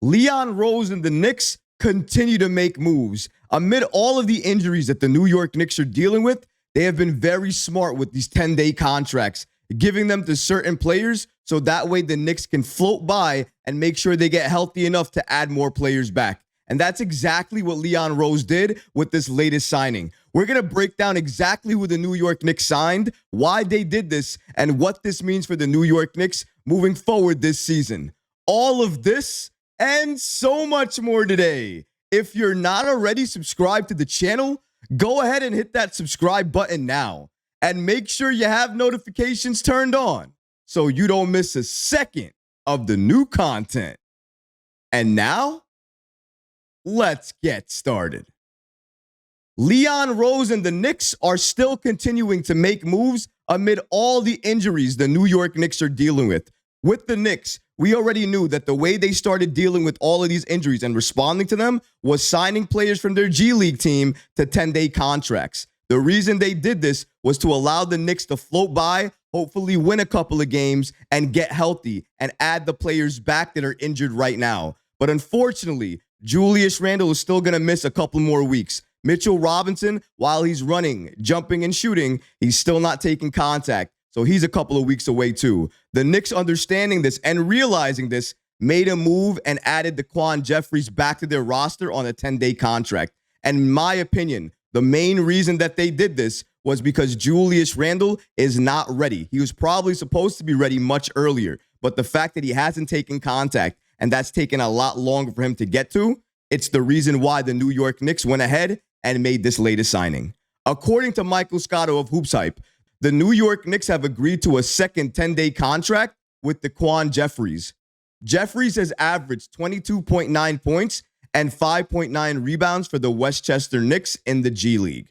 Leon Rose and the Knicks continue to make moves. Amid all of the injuries that the New York Knicks are dealing with, they have been very smart with these 10-day contracts, giving them to certain players so that way the Knicks can float by and make sure they get healthy enough to add more players back. And that's exactly what Leon Rose did with this latest signing. We're going to break down exactly who the New York Knicks signed, why they did this, and what this means for the New York Knicks moving forward this season. All of this and so much more today. If you're not already subscribed to the channel, go ahead and hit that subscribe button now. And make sure you have notifications turned on so you don't miss a second of the new content. And now, let's get started. Leon Rose and the Knicks are still continuing to make moves amid all the injuries the New York Knicks are dealing with. With the Knicks, we already knew that the way they started dealing with all of these injuries and responding to them was signing players from their G League team to 10-day contracts. The reason they did this was to allow the Knicks to float by, hopefully win a couple of games, and get healthy and add the players back that are injured right now. But unfortunately, Julius Randle is still going to miss a couple more weeks. Mitchell Robinson, while he's running, jumping, and shooting, he's still not taking contact. So he's a couple of weeks away too. The Knicks, understanding this and realizing this, made a move and added DaQuan Jeffries back to their roster on a 10-day contract. And in my opinion, the main reason that they did this was because Julius Randle is not ready. He was probably supposed to be ready much earlier, but the fact that he hasn't taken contact and that's taken a lot longer for him to get to, it's the reason why the New York Knicks went ahead and made this latest signing. According to Michael Scotto of Hoops Hype, the New York Knicks have agreed to a second 10-day contract with DaQuan Jeffries. Jeffries has averaged 22.9 points and 5.9 rebounds for the Westchester Knicks in the G League.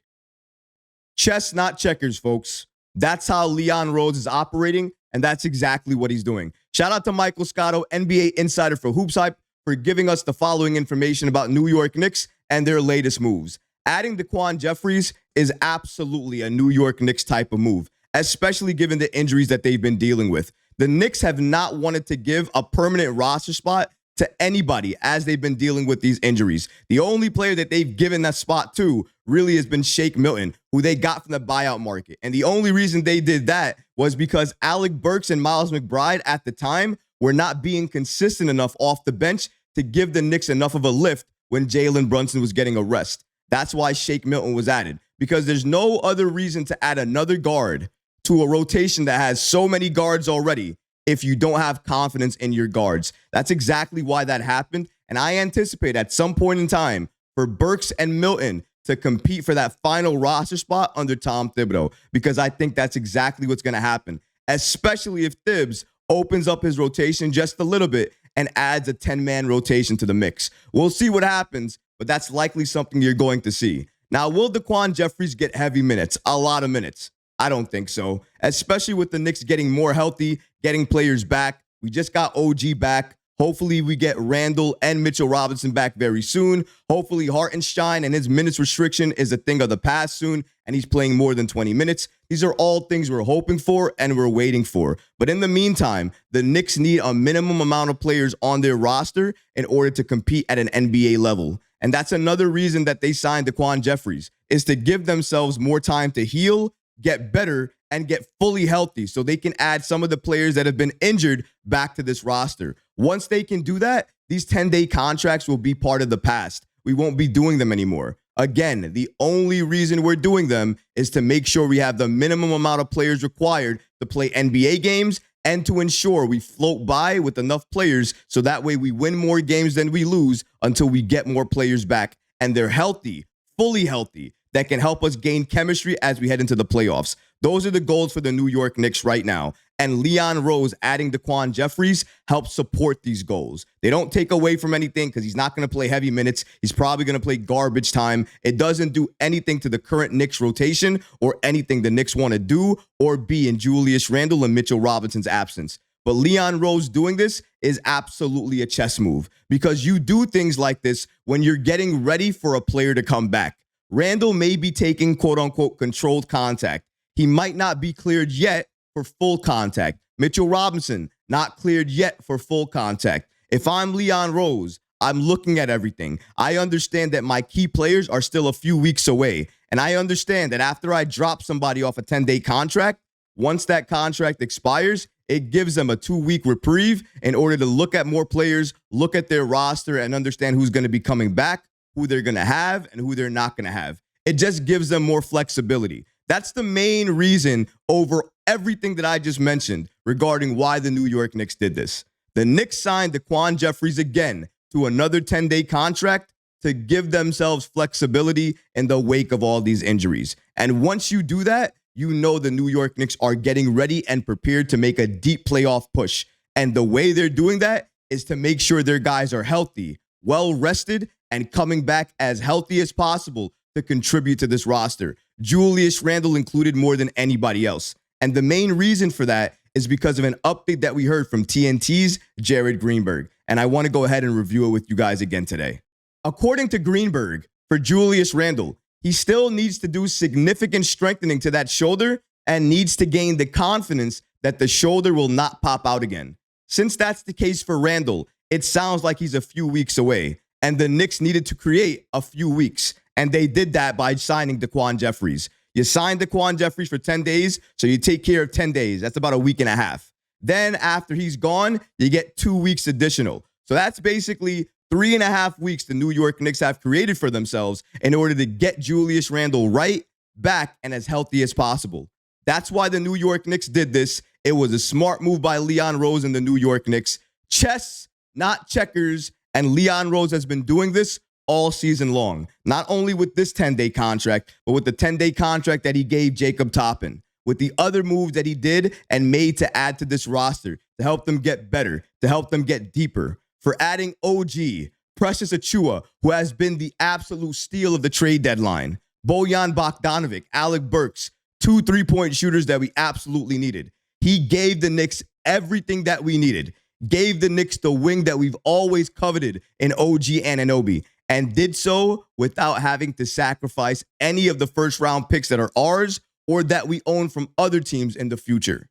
Chess, not checkers, folks. That's how Leon Rose is operating, and that's exactly what he's doing. Shout out to Michael Scotto, NBA insider for Hoops Hype, for giving us the following information about New York Knicks and their latest moves. Adding DaQuan Jeffries is absolutely a New York Knicks type of move, especially given the injuries that they've been dealing with. The Knicks have not wanted to give a permanent roster spot to anybody as they've been dealing with these injuries. The only player that they've given that spot to really has been Shake Milton, who they got from the buyout market. And the only reason they did that was because Alec Burks and Miles McBride at the time were not being consistent enough off the bench to give the Knicks enough of a lift when Jalen Brunson was getting a rest. That's why Shake Milton was added, because there's no other reason to add another guard to a rotation that has so many guards already if you don't have confidence in your guards. That's exactly why that happened, and I anticipate at some point in time for Burks and Milton to compete for that final roster spot under Tom Thibodeau, because I think that's exactly what's going to happen, especially if Thibs opens up his rotation just a little bit and adds a 10-man rotation to the mix. We'll see what happens, but that's likely something you're going to see. Now, will DaQuan Jeffries get heavy minutes? A lot of minutes. I don't think so, especially with the Knicks getting more healthy, getting players back. We just got OG back. Hopefully, we get Randle and Mitchell Robinson back very soon. Hopefully, Hartenstein and his minutes restriction is a thing of the past soon, and he's playing more than 20 minutes. These are all things we're hoping for and we're waiting for. But in the meantime, the Knicks need a minimum amount of players on their roster in order to compete at an NBA level. And that's another reason that they signed DaQuan Jeffries, is to give themselves more time to heal, get better, and get fully healthy so they can add some of the players that have been injured back to this roster. Once they can do that, these 10-day contracts will be part of the past. We won't be doing them anymore. Again, the only reason we're doing them is to make sure we have the minimum amount of players required to play NBA games and to ensure we float by with enough players so that way we win more games than we lose until we get more players back and they're healthy, fully healthy, that can help us gain chemistry as we head into the playoffs. Those are the goals for the New York Knicks right now. And Leon Rose adding DaQuan Jeffries helps support these goals. They don't take away from anything because he's not going to play heavy minutes. He's probably going to play garbage time. It doesn't do anything to the current Knicks rotation or anything the Knicks want to do or be in Julius Randle and Mitchell Robinson's absence. But Leon Rose doing this is absolutely a chess move, because you do things like this when you're getting ready for a player to come back. Randle may be taking quote-unquote controlled contact. He might not be cleared yet for full contact. Mitchell Robinson, not cleared yet for full contact. If I'm Leon Rose, I'm looking at everything. I understand that my key players are still a few weeks away. And I understand that after I drop somebody off a 10-day contract, once that contract expires, it gives them a 2-week reprieve in order to look at more players, look at their roster, and understand who's going to be coming back, who they're going to have, and who they're not going to have. It just gives them more flexibility. That's the main reason over everything that I just mentioned regarding why the New York Knicks did this. The Knicks signed DaQuan Jeffries again to another 10-day contract to give themselves flexibility in the wake of all these injuries. And once you do that, you know the New York Knicks are getting ready and prepared to make a deep playoff push. And the way they're doing that is to make sure their guys are healthy, well rested, and coming back as healthy as possible to contribute to this roster. Julius Randle included more than anybody else. And the main reason for that is because of an update that we heard from TNT's Jared Greenberg. And I want to go ahead and review it with you guys again today. According to Greenberg, for Julius Randle, he still needs to do significant strengthening to that shoulder and needs to gain the confidence that the shoulder will not pop out again. Since that's the case for Randle, it sounds like he's a few weeks away, and the Knicks needed to create a few weeks, and they did that by signing DaQuan Jeffries. You signed DaQuan Jeffries for 10 days, so you take care of 10 days. That's about a week and a half. Then after he's gone, you get 2 weeks additional. So that's basically 3.5 weeks the New York Knicks have created for themselves in order to get Julius Randle right back and as healthy as possible. That's why the New York Knicks did this. It was a smart move by Leon Rose and the New York Knicks. Chess, not checkers, and Leon Rose has been doing this all season long. Not only with this 10-day contract, but with the 10-day contract that he gave Jacob Toppin, with the other moves that he did and made to add to this roster to help them get better, to help them get deeper. For adding OG, Precious Achua, who has been the absolute steal of the trade deadline, Bojan Bogdanovic, Alec Burks, 2 3-point shooters that we absolutely needed. He gave the Knicks everything that we needed, gave the Knicks the wing that we've always coveted in OG Anunoby, and did so without having to sacrifice any of the first-round picks that are ours or that we own from other teams in the future.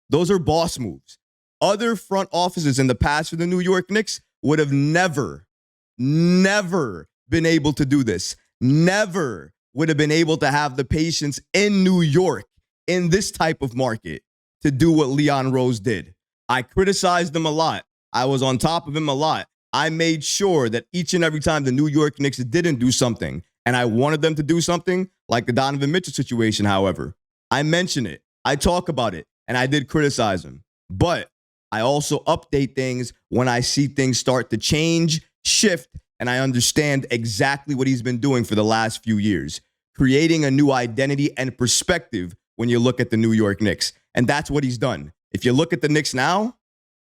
Those are boss moves. Other front offices in the past for the New York Knicks would have never been able to do this. Never would have been able to have the patience in New York, in this type of market, to do what Leon Rose did. I criticized him a lot. I was on top of him a lot. I made sure that each and every time the New York Knicks didn't do something, and I wanted them to do something, like the Donovan Mitchell situation, however, I mention it, I talk about it, and I did criticize him. But I also update things when I see things start to change, shift, and I understand exactly what he's been doing for the last few years, creating a new identity and perspective when you look at the New York Knicks. And that's what he's done. If you look at the Knicks now,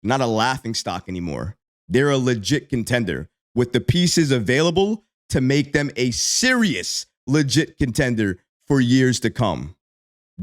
not a laughing stock anymore. They're a legit contender with the pieces available to make them a serious, legit contender for years to come.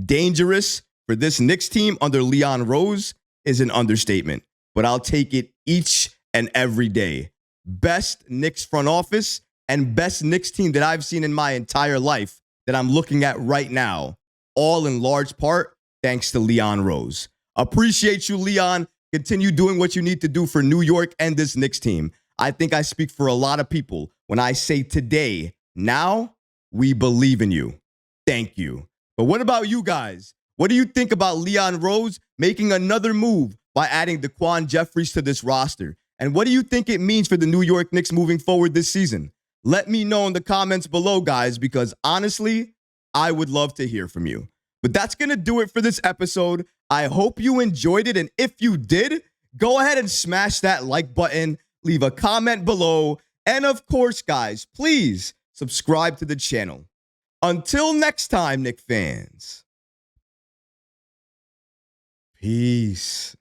Dangerous for this Knicks team under Leon Rose is an understatement, but I'll take it each and every day. Best Knicks front office and best Knicks team that I've seen in my entire life that I'm looking at right now, all in large part thanks to Leon Rose. Appreciate you, Leon. Continue doing what you need to do for New York and this Knicks team. I think I speak for a lot of people when I say today, now, we believe in you. Thank you. But what about you guys? What do you think about Leon Rose making another move by adding DaQuan Jeffries to this roster? And what do you think it means for the New York Knicks moving forward this season? Let me know in the comments below, guys, because honestly, I would love to hear from you. But that's going to do it for this episode. I hope you enjoyed it. And if you did, go ahead and smash that like button, leave a comment below. And of course, guys, please subscribe to the channel. Until next time, Knicks fans. Peace.